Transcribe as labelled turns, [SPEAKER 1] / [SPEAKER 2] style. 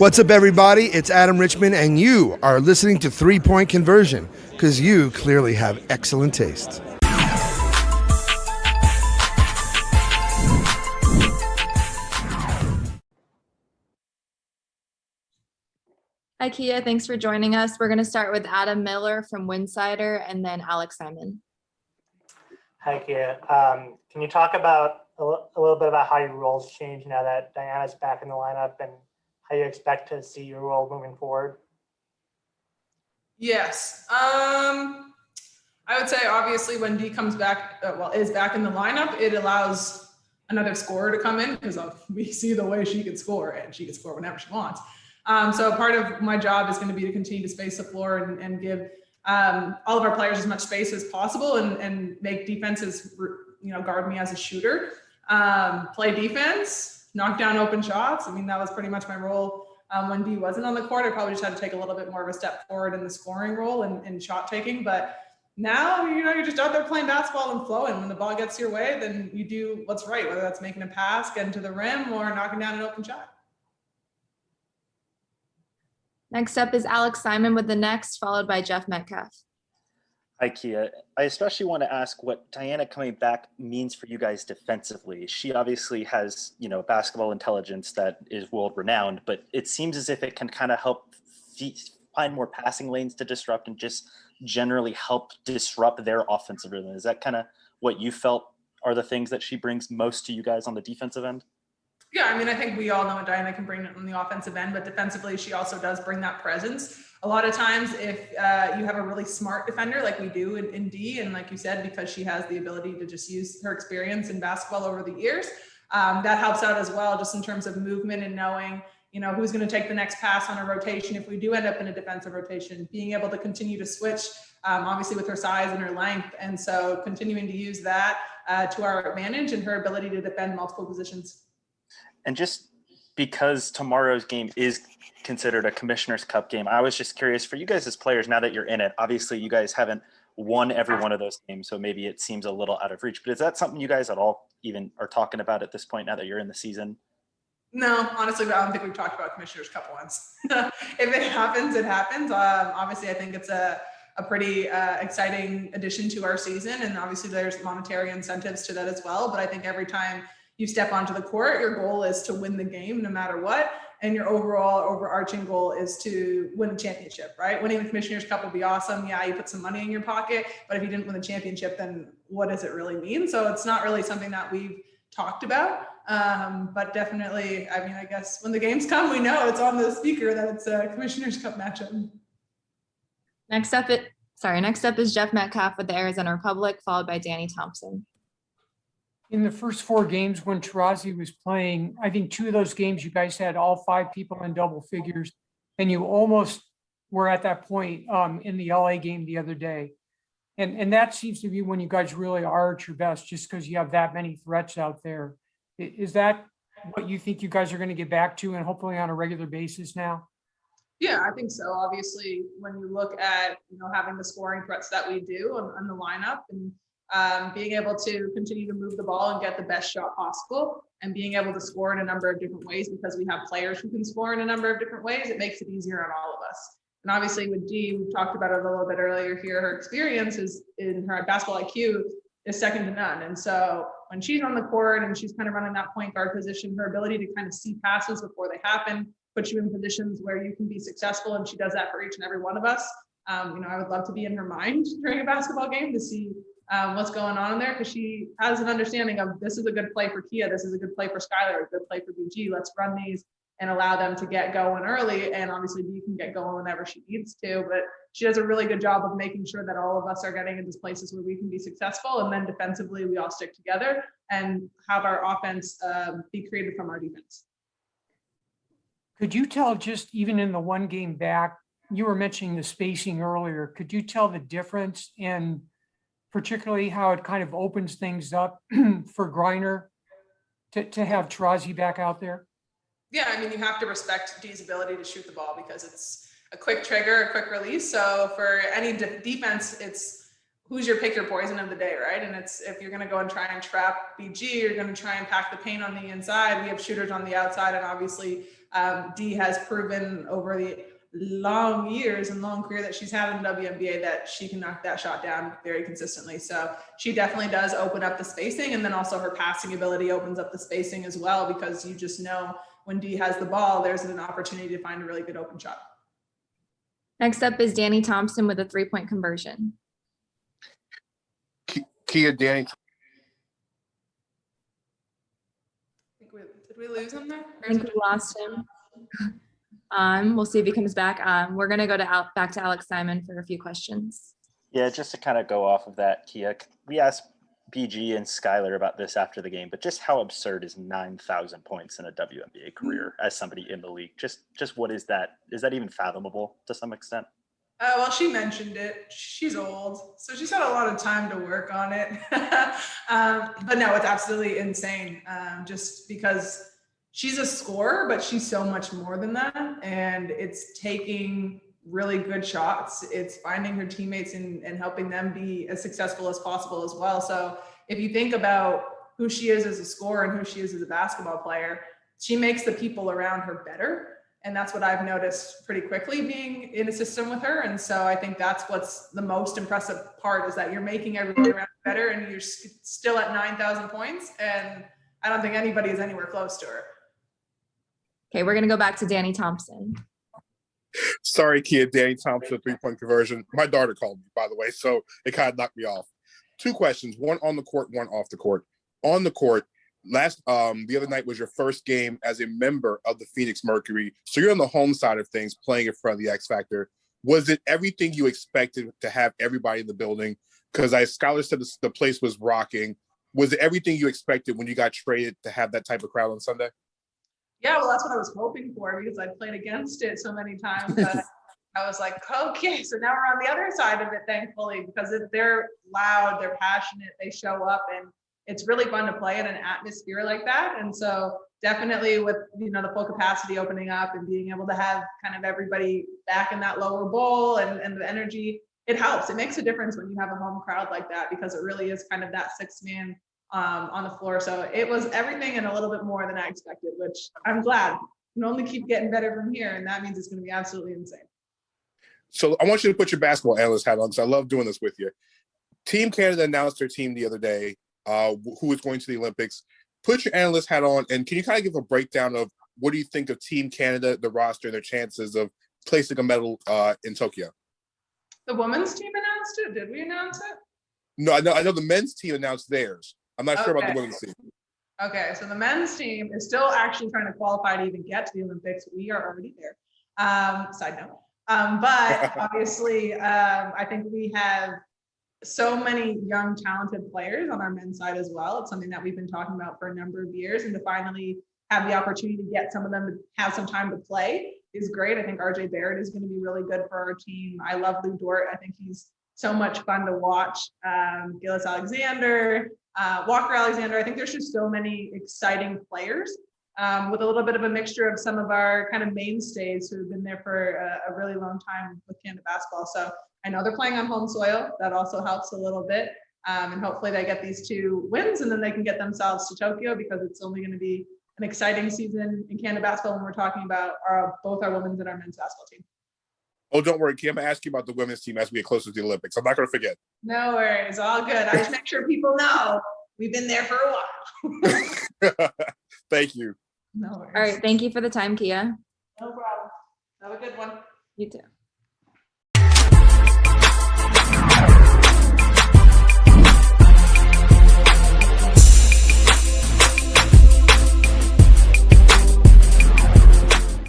[SPEAKER 1] What's up, everybody? It's Adam Richmond, and you are listening to 3 Point Conversion, because you clearly have excellent taste.
[SPEAKER 2] Hi, Kia. Thanks for joining us. We're going to start with Adam Miller from Winsider and then Alex Simon.
[SPEAKER 3] Hi, Kia. Can you talk about a little bit about how your roles change now that Diana's back in the lineup and how you expect to see your role moving forward?
[SPEAKER 4] Yes. I would say obviously when Dee comes back, is back in the lineup, it allows another scorer to come in because we see the way she can score, and she can score whenever she wants. So part of my job is going to be to continue to space the floor and give all of our players as much space as possible and make defenses, guard me as a shooter, play defense, knock down open shots. I mean, that was pretty much my role. When Dee wasn't on the court, I probably just had to take a little bit more of a step forward in the scoring role and shot taking. But now, you're just out there playing basketball and flowing. When the ball gets your way, then you do what's right, whether that's making a pass, getting to the rim, or knocking down an open shot.
[SPEAKER 2] Next up is Alex Simon with the Next, followed by Jeff Metcalf.
[SPEAKER 5] Hi, Kia. I especially want to ask what Diana coming back means for you guys defensively. She obviously has, basketball intelligence that is world renowned, but it seems as if it can kind of help find more passing lanes to disrupt and just generally help disrupt their offensive rhythm. Is that kind of what you felt are the things that she brings most to you guys on the defensive end?
[SPEAKER 4] Yeah, I mean, I think we all know what Diana can bring on the offensive end, but defensively, she also does bring that presence. A lot of times, if you have a really smart defender like we do in Dee, and like you said, because she has the ability to just use her experience in basketball over the years, that helps out as well, just in terms of movement and knowing, who's going to take the next pass on a rotation if we do end up in a defensive rotation, being able to continue to switch, obviously with her size and her length. And so continuing to use that to our advantage and her ability to defend multiple positions.
[SPEAKER 5] And just because tomorrow's game is considered a Commissioner's Cup game, I was just curious for you guys as players, now that you're in it, obviously you guys haven't won every one of those games, so maybe it seems a little out of reach, but is that something you guys at all even are talking about at this point now that you're in the season?
[SPEAKER 4] No, honestly, I don't think we've talked about Commissioner's Cup once. If it happens, it happens. Obviously, I think it's a pretty exciting addition to our season, and obviously there's monetary incentives to that as well, but I think every time you step onto the court, your goal is to win the game no matter what. And your overall overarching goal is to win a championship, right? Winning the Commissioner's Cup would be awesome. Yeah, you put some money in your pocket, but if you didn't win the championship, then what does it really mean? So it's not really something that we've talked about. But definitely, I mean, I guess when the games come, we know it's on the speaker that it's a Commissioner's Cup matchup.
[SPEAKER 2] Next up is Jeff Metcalf with the Arizona Republic, followed by Danny Thompson.
[SPEAKER 6] In the first 4 games when Taurasi was playing, I think 2 of those games you guys had all 5 people in double figures, and you almost were at that point in the LA game the other day. And that seems to be when you guys really are at your best, just because you have that many threats out there. Is that what you think you guys are going to get back to, and hopefully on a regular basis now?
[SPEAKER 4] Yeah, I think so. Obviously, when you look at having the scoring threats that we do on the lineup, and being able to continue to move the ball and get the best shot possible, and being able to score in a number of different ways because we have players who can score in a number of different ways, it makes it easier on all of us. And obviously with Dee, we talked about it a little bit earlier here, her experience is in her basketball IQ is second to none. And so when she's on the court and she's kind of running that point guard position, her ability to kind of see passes before they happen, put you in positions where you can be successful, and she does that for each and every one of us. I would love to be in her mind during a basketball game to see what's going on in there, because she has an understanding of, this is a good play for Kia, this is a good play for Skylar, a good play for BG, let's run these and allow them to get going early. And obviously Dee can get going whenever she needs to, but she does a really good job of making sure that all of us are getting into places where we can be successful, and then defensively we all stick together and have our offense be created from our defense.
[SPEAKER 6] Could you tell, just even in the 1 game back, you were mentioning the spacing earlier, could you tell the difference in particularly how it kind of opens things up for Griner to have Taurasi back out there?
[SPEAKER 4] Yeah, I mean, you have to respect Dee's ability to shoot the ball because it's a quick trigger, a quick release. So for any defense, it's who's your pick your poison of the day, right? And it's, if you're going to go and try and trap BG, you're going to try and pack the paint on the inside. We have shooters on the outside, and obviously Dee has proven over the long years and long career that she's had in the WNBA that she can knock that shot down very consistently. So she definitely does open up the spacing, and then also her passing ability opens up the spacing as well, because you just know when Dee has the ball, there's an opportunity to find a really good open shot.
[SPEAKER 2] Next up is Danny Thompson with a 3-point conversion.
[SPEAKER 7] Kia, Danny.
[SPEAKER 4] Did we lose him there?
[SPEAKER 2] I think we lost him. We'll see if he comes back. We're gonna go to back to Alex Simon for a few questions.
[SPEAKER 5] Yeah, just to kind of go off of that, Kia, we asked BG and Skylar about this after the game, but just how absurd is 9,000 points in a WNBA career as somebody in the league? Just what is that? Is that even fathomable to some extent?
[SPEAKER 4] Well, she mentioned it. She's old, so she's had a lot of time to work on it. But no, it's absolutely insane. Just because she's a scorer, but she's so much more than that. And it's taking really good shots. It's finding her teammates and helping them be as successful as possible as well. So if you think about who she is as a scorer and who she is as a basketball player, she makes the people around her better. And that's what I've noticed pretty quickly being in a system with her. And so I think that's what's the most impressive part, is that you're making everybody around you better, and you're still at 9,000 points. And I don't think anybody is anywhere close to her.
[SPEAKER 2] Okay, we're gonna go back to Danny Thompson.
[SPEAKER 7] Sorry, Kia, Danny Thompson, 3-point conversion. My daughter called me, by the way, so it kind of knocked me off. 2 questions, one on the court, one off the court. On the court, the other night was your first game as a member of the Phoenix Mercury. So you're on the home side of things, playing in front of the X Factor. Was it everything you expected to have everybody in the building? Because as Skylar said, the place was rocking. Was it everything you expected when you got traded to have that type of crowd on Sunday?
[SPEAKER 4] Yeah, well, that's what I was hoping for, because I played against it so many times that I was like, okay, so now we're on the other side of it, thankfully, because they're loud, they're passionate, they show up, and it's really fun to play in an atmosphere like that. And so definitely with, the full capacity opening up and being able to have kind of everybody back in that lower bowl and the energy, it helps. It makes a difference when you have a home crowd like that, because it really is kind of that 6th man on the floor. So it was everything and a little bit more than I expected, which I'm glad. You can only keep getting better from here, and that means it's going to be absolutely insane.
[SPEAKER 7] So I want you to put your basketball analyst hat on, because I love doing this with you. Team Canada announced their team the other day, who is going to the Olympics. Put your analyst hat on, and can you kind of give a breakdown of what do you think of Team Canada, the roster, and their chances of placing a medal in Tokyo?
[SPEAKER 4] The women's team announced it. Did we announce it?
[SPEAKER 7] No, I know the men's team announced theirs. I'm not sure about the women's team.
[SPEAKER 4] Okay, so the men's team is still actually trying to qualify to even get to the Olympics. We are already there. Side note. But obviously, I think we have so many young, talented players on our men's side as well. It's something that we've been talking about for a number of years, and to finally have the opportunity to get some of them to have some time to play is great. I think RJ Barrett is going to be really good for our team. I love Lou Dort. I think he's so much fun to watch. Gillis Alexander, Walker Alexander. I think there's just so many exciting players with a little bit of a mixture of some of our kind of mainstays who have been there for a really long time with Canada basketball. So I know they're playing on home soil. That also helps a little bit. And hopefully they get these 2 wins, and then they can get themselves to Tokyo, because it's only going to be an exciting season in Canada basketball when we're talking about both our women's and our men's basketball team.
[SPEAKER 7] Oh, don't worry, Kim. I'm going to ask you about the women's team as we get closer to the Olympics. I'm not going to forget.
[SPEAKER 4] No worries. All good. I just make sure people know we've been there for a while.
[SPEAKER 7] Thank you.
[SPEAKER 4] No worries.
[SPEAKER 2] All right, thank you for the time, Kia.
[SPEAKER 4] No problem. Have a good one.
[SPEAKER 2] You too.